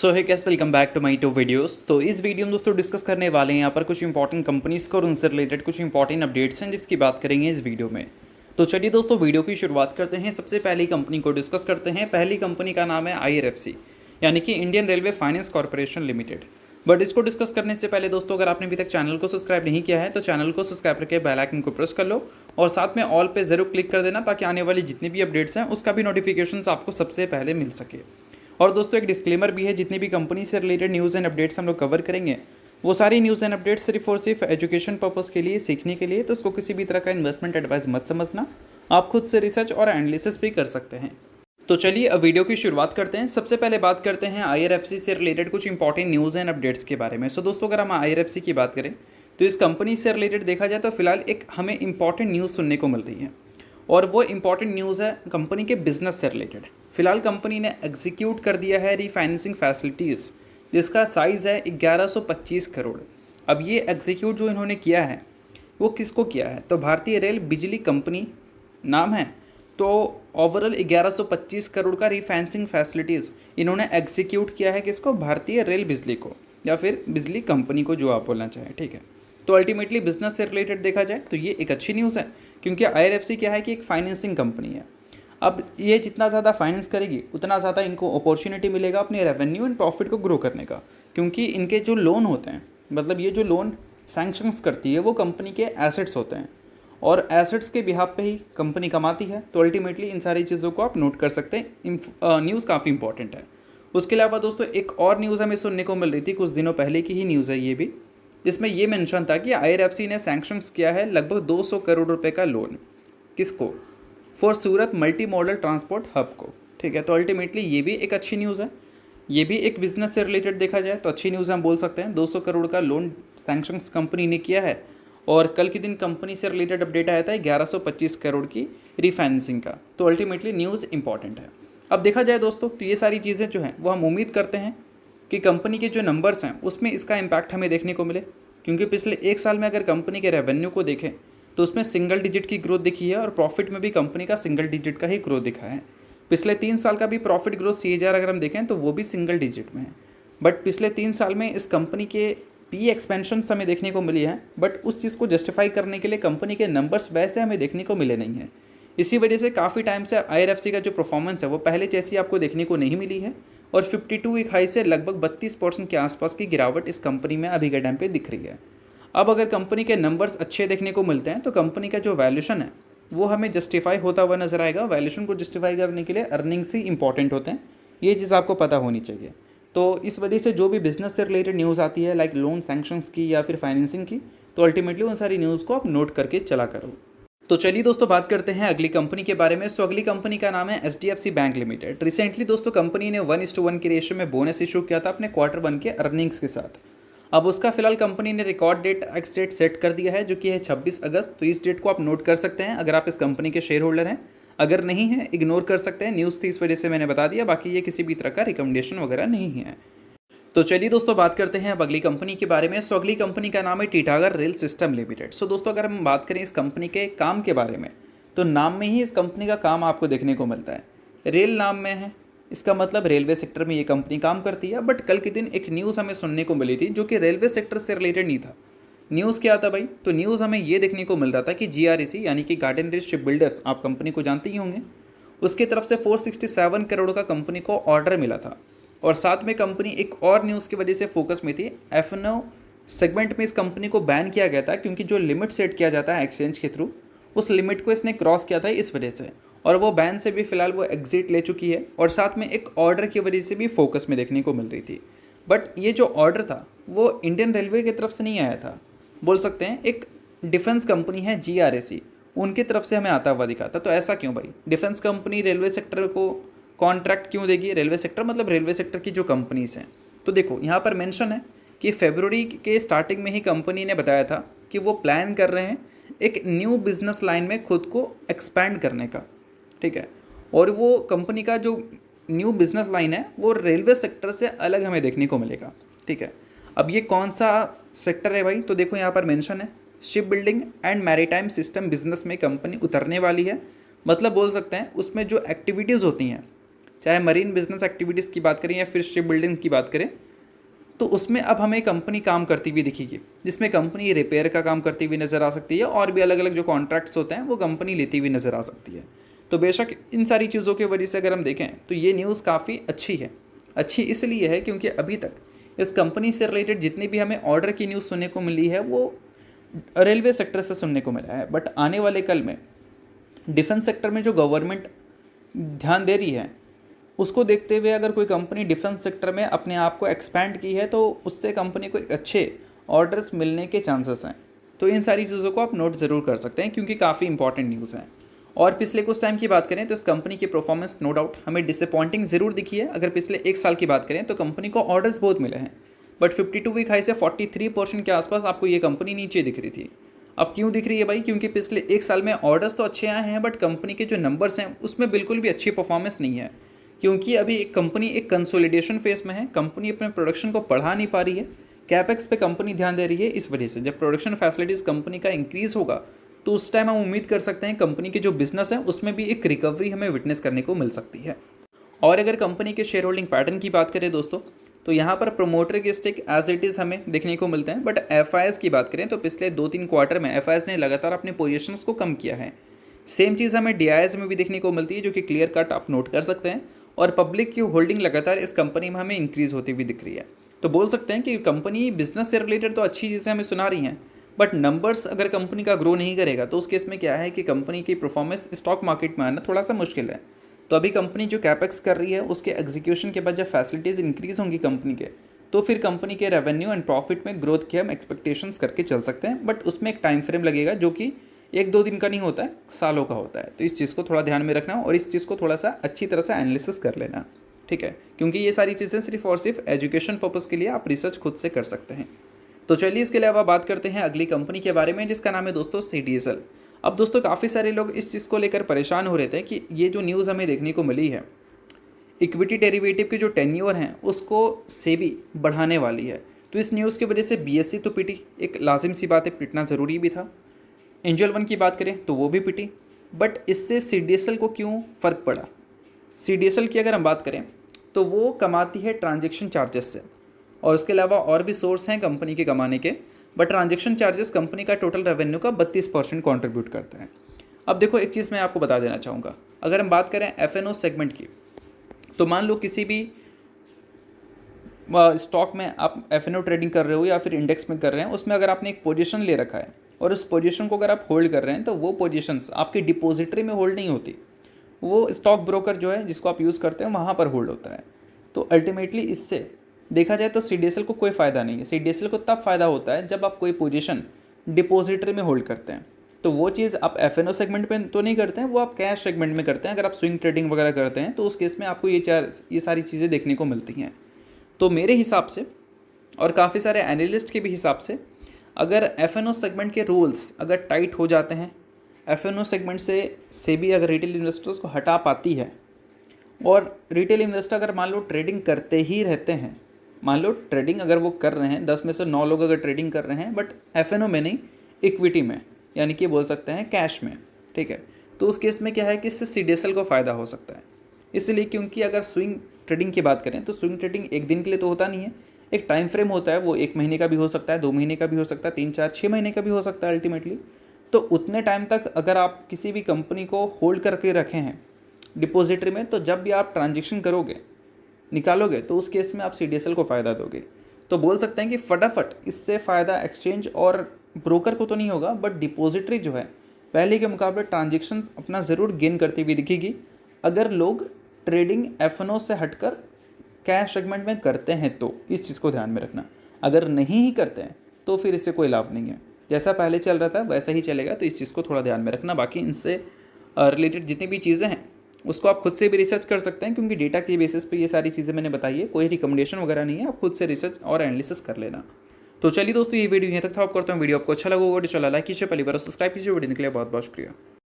So hi guys welcome back to my two videos. तो इस video में दोस्तों डिस्कस करने वाले हैं यहाँ पर कुछ इंपॉर्टेंट कंपनीज को और उनसे रिलेटेड कुछ इंपॉर्टेंट अपडेट्स हैं जिसकी बात करेंगे इस वीडियो में। तो चलिए दोस्तों वीडियो की शुरुआत करते हैं। सबसे पहली कंपनी को डिस्कस करते हैं। पहली कंपनी का नाम है IRFC यानी कि Indian railway finance corporation limited. But इसको डिस्कस करने से पहले दोस्तों अगर आपने अभी तक चैनल को सब्सक्राइब नहीं किया है तो चैनल को सब्सक्राइब करके बेल आइकन को प्रेस कर लो और साथ में ऑल पे ज़रूर क्लिक कर देना ताकि आने वाली जितनी भी अपडेट्स हैं उसका भी नोटिफिकेशंस आपको सबसे पहले मिल सके। और दोस्तों एक डिस्क्लेमर भी है, जितनी भी कंपनी से रिलेटेड न्यूज़ एंड अपडेट्स हम लोग कवर करेंगे वो सारी न्यूज़ एंड अपडेट्स सिर्फ और सिर्फ एजुकेशन पर्पज़ के लिए, सीखने के लिए, तो इसको किसी भी तरह का इन्वेस्टमेंट एडवाइस मत समझना। आप खुद से रिसर्च और एनालिसिस भी कर सकते हैं। तो चलिए अब वीडियो की शुरुआत करते हैं। सबसे पहले बात करते हैं IRFC से रिलेटेड कुछ इंपॉर्टेंट न्यूज़ एंड अपडेट्स के बारे में। सो दोस्तों अगर हम IRFC की बात करें तो इस कंपनी से रिलेटेड देखा जाए तो फिलहाल एक हमें इंपॉर्टेंट न्यूज़ सुनने को मिल रही है और वो इंपॉर्टेंट न्यूज़ है कंपनी के बिजनेस से रिलेटेड। फिलहाल कंपनी ने एग्जीक्यूट कर दिया है रीफाइनेंसिंग फैसिलिटीज़ जिसका साइज़ है 1125 करोड़। अब ये एग्जीक्यूट जो इन्होंने किया है वो किसको किया है, तो भारतीय रेल बिजली कंपनी नाम है। तो ओवरऑल 1125 करोड़ का रीफाइनेंसिंग फैसिलिटीज़ इन्होंने एग्जीक्यूट किया है किसको, भारतीय रेल बिजली को या फिर बिजली कंपनी को, जो आप बोलना चाहें, ठीक है। तो अल्टीमेटली बिजनेस से रिलेटेड देखा जाए तो ये एक अच्छी न्यूज़ है क्योंकि IRFC क्या है कि एक फाइनेंसिंग कंपनी है। अब ये जितना ज़्यादा फाइनेंस करेगी उतना ज़्यादा इनको अपॉर्चुनिटी मिलेगा अपने रेवेन्यू एंड प्रॉफिट को ग्रो करने का, क्योंकि इनके जो लोन होते हैं, मतलब ये जो लोन सैंक्शंस करती है वो कंपनी के एसेट्स होते हैं और एसेट्स के बिहाफ पे ही कंपनी कमाती है। तो अल्टीमेटली इन सारी चीज़ों को आप नोट कर सकते हैं। न्यूज़ काफ़ी इंपॉर्टेंट है। उसके अलावा दोस्तों एक और न्यूज़ हमें सुनने को मिल रही थी, कुछ दिनों पहले की ही न्यूज़ है ये भी, जिसमें ये मेंशन था कि IRFC ने सैंक्शंस किया है लगभग 200 करोड़ रुपए का लोन। किसको, for Surat multi modal transport hub को, ठीक है। तो अल्टीमेटली ये भी एक अच्छी न्यूज़ है। ये भी एक बिजनेस से रिलेटेड देखा जाए तो अच्छी न्यूज़ हम बोल सकते हैं। 200 करोड़ का लोन सैंक्शंस कंपनी ने किया है और कल के दिन कंपनी से रिलेटेड अपडेट आया था 1125 करोड़ की रीफाइनेंसिंग का। तो अल्टीमेटली न्यूज़ इंपॉर्टेंट है। अब देखा जाए दोस्तों तो ये सारी चीज़ें जो हैं वो हम उम्मीद करते हैं कि कंपनी के जो नंबर्स हैं उसमें इसका इम्पैक्ट हमें देखने को मिले, क्योंकि पिछले एक साल में अगर कंपनी के रेवेन्यू को देखें तो उसमें सिंगल डिजिट की ग्रोथ दिखी है और प्रॉफिट में भी कंपनी का सिंगल डिजिट का ही ग्रोथ दिखा है। पिछले 3 साल का भी प्रॉफिट ग्रोथ CAGR अगर हम देखें तो वो भी सिंगल डिजिट में है। बट पिछले 3 साल में इस कंपनी के PE एक्सपेंशन हमें देखने को मिली है, बट उस चीज़ को जस्टिफाई करने के लिए कंपनी के नंबर्स वैसे हमें देखने को मिले नहीं हैं। इसी वजह से काफ़ी टाइम से IRFC का जो परफॉर्मेंस है वो पहले जैसी आपको देखने को नहीं मिली है और 52 एक हाई से लगभग 32% के आसपास की गिरावट इस कंपनी में अभी के टाइम पे दिख रही है। अब अगर कंपनी के नंबर्स अच्छे देखने को मिलते हैं तो कंपनी का जो वैल्यूशन है वो हमें जस्टिफाई होता हुआ नजर आएगा। वैल्यूशन को जस्टिफाई करने के लिए अर्निंग्स ही इंपॉर्टेंट होते हैं, ये चीज़ आपको पता होनी चाहिए। तो इस वजह से जो भी बिजनेस से रिलेटेड न्यूज़ आती है लाइक लोन सैंक्शंस की या फिर फाइनेंसिंग की, तो अल्टीमेटली उन सारी न्यूज़ को आप नोट करके चला करो। तो चलिए दोस्तों बात करते हैं अगली कंपनी के बारे में। सो अगली कंपनी का नाम है HDFC बैंक लिमिटेड। रिसेंटली दोस्तों कंपनी ने 1:1 की रेशियो में बोनस इशू किया था अपने Q1 के अर्निंग्स के साथ। अब उसका फिलहाल कंपनी ने record date ex date set कर दिया है जो कि है 26 अगस्त। तो इस डेट को आप नोट कर सकते हैं अगर आप इस कंपनी के शेयर होल्डर हैं। अगर नहीं है इग्नोर कर सकते हैं, न्यूज़ थी इस वजह से मैंने बता दिया, बाकी ये किसी भी तरह का रिकमेंडेशन वगैरह नहीं है। तो चलिए दोस्तों बात करते हैं अब अगली कंपनी के बारे में। सो अगली कंपनी का नाम है टीटागढ़ रेल सिस्टम लिमिटेड। सो दोस्तों अगर हम बात करें इस कंपनी के काम के बारे में तो नाम में ही इस कंपनी का काम आपको देखने को मिलता है। रेल नाम में है, इसका मतलब रेलवे सेक्टर में ये कंपनी काम करती है। बट कल के दिन एक न्यूज़ हमें सुनने को मिली थी जो कि रेलवे सेक्टर से रिलेटेड नहीं था। न्यूज़ क्या था भाई, तो न्यूज़ हमें ये देखने को मिल रहा था कि GREC यानी कि गार्डन रीच शिप बिल्डर्स, आप कंपनी को जानते ही होंगे, उसकी तरफ से 467 करोड़ का कंपनी को ऑर्डर मिला था। और साथ में कंपनी एक और न्यूज़ की वजह से फोकस में थी। F&O सेगमेंट में इस कंपनी को बैन किया गया था क्योंकि जो लिमिट सेट किया जाता है एक्सचेंज के थ्रू, उस लिमिट को इसने क्रॉस किया था इस वजह से, और वो बैन से भी फिलहाल वो एग्जिट ले चुकी है और साथ में एक ऑर्डर की वजह से भी फोकस में देखने को मिल रही थी। बट ये जो ऑर्डर था वो इंडियन रेलवे की तरफ से नहीं आया था, बोल सकते हैं एक डिफेंस कंपनी है GRAC, उनकी तरफ से हमें आता हुआ दिखा था। तो ऐसा क्यों भाई, डिफेंस कंपनी रेलवे सेक्टर को कॉन्ट्रैक्ट क्यों देगी? रेलवे सेक्टर मतलब रेलवे सेक्टर की जो कंपनीज हैं। तो देखो यहाँ पर मेंशन है कि फरवरी के स्टार्टिंग में ही कंपनी ने बताया था कि वो प्लान कर रहे हैं एक न्यू बिजनेस लाइन में खुद को एक्सपैंड करने का, ठीक है। और वो कंपनी का जो न्यू बिजनेस लाइन है वो रेलवे सेक्टर से अलग हमें देखने को मिलेगा, ठीक है। अब ये कौन सा सेक्टर है भाई, तो देखो यहाँ पर मेंशन है ship building and maritime system business में कंपनी उतरने वाली है। मतलब बोल सकते हैं उसमें जो एक्टिविटीज़ होती हैं चाहे मरीन बिजनेस एक्टिविटीज़ की बात करें या फिर शिप बिल्डिंग की बात करें, तो उसमें अब हमें कंपनी काम करती हुई दिखेगी, जिसमें कंपनी रिपेयर का काम करती हुई नज़र आ सकती है और भी अलग अलग जो कॉन्ट्रैक्ट्स होते हैं वो कंपनी लेती हुई नज़र आ सकती है। तो बेशक इन सारी चीज़ों की वजह से अगर हम देखें तो ये न्यूज़ काफ़ी अच्छी है। अच्छी इसलिए है क्योंकि अभी तक इस कंपनी से रिलेटेड जितनी भी हमें ऑर्डर की न्यूज़ सुनने को मिली है वो रेलवे सेक्टर से सुनने को मिला है, बट आने वाले कल में डिफेंस सेक्टर में जो गवर्नमेंट ध्यान दे रही है उसको देखते हुए अगर कोई कंपनी डिफेंस सेक्टर में अपने आप को एक्सपैंड की है तो उससे कंपनी को एक अच्छे ऑर्डर्स मिलने के चांसेस हैं। तो इन सारी चीज़ों को आप नोट ज़रूर कर सकते हैं क्योंकि काफ़ी इंपॉर्टेंट न्यूज़ है। और पिछले कुछ टाइम की बात करें तो इस कंपनी की परफॉर्मेंस नो डाउट हमें डिसअपॉइंटिंग ज़रूर दिखी है। अगर पिछले एक साल की बात करें तो कंपनी को ऑर्डर्स बहुत मिले हैं, बट 52 वीक हाई से 43% के आसपास आपको ये कंपनी नीचे दिख रही थी। अब क्यों दिख रही है भाई? क्योंकि पिछले एक साल में ऑर्डर्स तो अच्छे आए हैं बट कंपनी के जो नंबर्स हैं उसमें बिल्कुल भी अच्छी परफॉर्मेंस नहीं है, क्योंकि अभी एक कंपनी एक कंसोलिडेशन फेज में है। कंपनी अपने प्रोडक्शन को बढ़ा नहीं पा रही है, कैपेक्स पे कंपनी ध्यान दे रही है। इस वजह से जब प्रोडक्शन फैसिलिटीज़ कंपनी का इंक्रीज़ होगा तो उस टाइम हम उम्मीद कर सकते हैं कंपनी के जो बिजनेस है उसमें भी एक रिकवरी हमें विटनेस करने को मिल सकती है। और अगर कंपनी के शेयर होल्डिंग पैटर्न की बात करें दोस्तों, तो यहाँ पर प्रोमोटर के स्टेक एज इट इज़ हमें देखने को मिलते हैं, बट एफआईएस की बात करें तो पिछले 2-3 क्वार्टर में एफआईएस ने लगातार अपने पोजीशंस को कम किया है। सेम चीज़ हमें डीआईएस में भी देखने को मिलती है, जो कि क्लियर कट आप नोट कर सकते हैं। और पब्लिक की होल्डिंग लगातार इस कंपनी में हमें इंक्रीज़ होती हुई दिख रही है। तो बोल सकते हैं कि कंपनी बिजनेस से रिलेटेड तो अच्छी चीज़ें हमें सुना रही हैं, बट नंबर्स अगर कंपनी का ग्रो नहीं करेगा तो उस केस में क्या है कि कंपनी की परफॉर्मेंस स्टॉक मार्केट में आना थोड़ा सा मुश्किल है। तो अभी कंपनी जो कैपेक्स कर रही है उसके एग्जीक्यूशन के बाद जब फैसिलिटीज़ इंक्रीज़ होंगी कंपनी के, तो फिर कंपनी के रेवेन्यू एंड प्रॉफिट में ग्रोथ की हम एक्सपेक्टेशंस करके चल सकते हैं, बट उसमें एक टाइम फ्रेम लगेगा जो कि 1-2 दिन का नहीं होता है, सालों का होता है। तो इस चीज़ को थोड़ा ध्यान में रखना और इस चीज़ को थोड़ा सा अच्छी तरह से एनालिसिस कर लेना, ठीक है, क्योंकि ये सारी चीज़ें सिर्फ और सिर्फ एजुकेशन पर्पज़ के लिए आप रिसर्च खुद से कर सकते हैं। तो चलिए इसके अलावा बात करते हैं अगली कंपनी के बारे में, जिसका नाम है दोस्तों CDSL। अब दोस्तों काफ़ी सारे लोग इस चीज़ को लेकर परेशान हो रहे थे कि ये जो न्यूज़ हमें देखने को मिली है, इक्विटी डेरिवेटिव के जो टेन्योर हैं उसको सेबी बढ़ाने वाली है। तो इस न्यूज़ की वजह से BSE तो पिटी, एक लाजिम सी बात है, पिटना ज़रूरी भी था। एंजल वन की बात करें तो वो भी पिटी, बट इससे CDSL को क्यों फ़र्क पड़ा? CDSL की अगर हम बात करें तो वो कमाती है ट्रांजैक्शन चार्जेस से, और उसके अलावा और भी सोर्स हैं कंपनी के कमाने के, बट ट्रांजैक्शन चार्जेस कंपनी का टोटल रेवेन्यू का 32% कॉन्ट्रीब्यूट करते हैं। अब देखो एक चीज़ मैं आपको बता देना चाहूँगा, अगर हम बात करें FNO सेगमेंट की, तो मान लो किसी भी स्टॉक में आप FNO ट्रेडिंग कर रहे हो या फिर इंडेक्स में कर रहे हैं, उसमें अगर आपने एक पोजीशन ले रखा है और उस पोजीशन को अगर आप होल्ड कर रहे हैं तो वो पोजीशंस आपकी डिपॉजिटरी में होल्ड नहीं होती, वो स्टॉक ब्रोकर जो है जिसको आप यूज़ करते हैं वहाँ पर होल्ड होता है। तो अल्टीमेटली इससे देखा जाए तो CDSL को कोई फ़ायदा नहीं है। CDSL को तब फ़ायदा होता है जब आप कोई पोजीशन डिपॉजिटरी में होल्ड करते हैं, तो वो चीज़ आप FNO सेगमेंट में तो नहीं करते हैं, वो आप कैश सेगमेंट में करते हैं। अगर आप स्विंग ट्रेडिंग वगैरह करते हैं तो उस केस में आपको ये सारी चीज़ें देखने को मिलती हैं। तो मेरे हिसाब से और काफ़ी सारे एनालिस्ट के भी हिसाब से, अगर FNO सेगमेंट के रूल्स अगर टाइट हो जाते हैं, FNO सेगमेंट से सेबी अगर रिटेल इन्वेस्टर्स को हटा पाती है, और रिटेल इन्वेस्टर अगर मान लो ट्रेडिंग करते ही रहते हैं, मान लो ट्रेडिंग अगर वो कर रहे हैं, 10 में से 9 लोग अगर ट्रेडिंग कर रहे हैं, बट FNO में नहीं, इक्विटी में, यानी कि बोल सकते हैं कैश में, ठीक है, तो उस केस में क्या है कि इससे CDSL को फ़ायदा हो सकता है। इसलिए क्योंकि अगर स्विंग ट्रेडिंग की बात करें तो स्विंग ट्रेडिंग एक दिन के लिए तो होता नहीं है, एक टाइम फ्रेम होता है, वो 1 महीने का भी हो सकता है, 2 महीने का भी हो सकता है, 3, 4, 6 महीने का भी हो सकता है अल्टीमेटली। तो उतने टाइम तक अगर आप किसी भी कंपनी को होल्ड करके रखे हैं डिपॉजिटरी में, तो जब भी आप ट्रांजेक्शन करोगे, निकालोगे, तो उस केस में आप CDSL को फ़ायदा दोगे। तो बोल सकते हैं कि फटाफट इससे फ़ायदा एक्सचेंज और ब्रोकर को तो नहीं होगा, बट डिपॉजिटरी जो है पहले के मुकाबले ट्रांजेक्शन अपना ज़रूर गेन करती हुई दिखेगी, अगर लोग ट्रेडिंग FNO से हटकर कैश सेगमेंट में करते हैं तो। इस चीज़ को ध्यान में रखना, अगर नहीं ही करते हैं तो फिर इससे कोई लाभ नहीं है, जैसा पहले चल रहा था वैसा ही चलेगा। तो इस चीज़ को थोड़ा ध्यान में रखना। बाकी इनसे रिलेटेड जितनी भी चीज़ें हैं उसको आप खुद से भी रिसर्च कर सकते हैं, क्योंकि डेटा के बेसिस पे ये सारी चीज़ें मैंने बताई है, कोई रिकमेंडेशन वगैरह नहीं है, आप खुद से रिसर्च और एनालिसिस कर लेना। तो चलिए दोस्तों, ये वीडियो यहाँ तक था। आप करता हूँ वीडियो आपको अच्छा लगा होगा तो चला लाइक कीजिए, पहली बार सब्सक्राइब कीजिए। वीडियो के लिए बहुत बहुत शुक्रिया।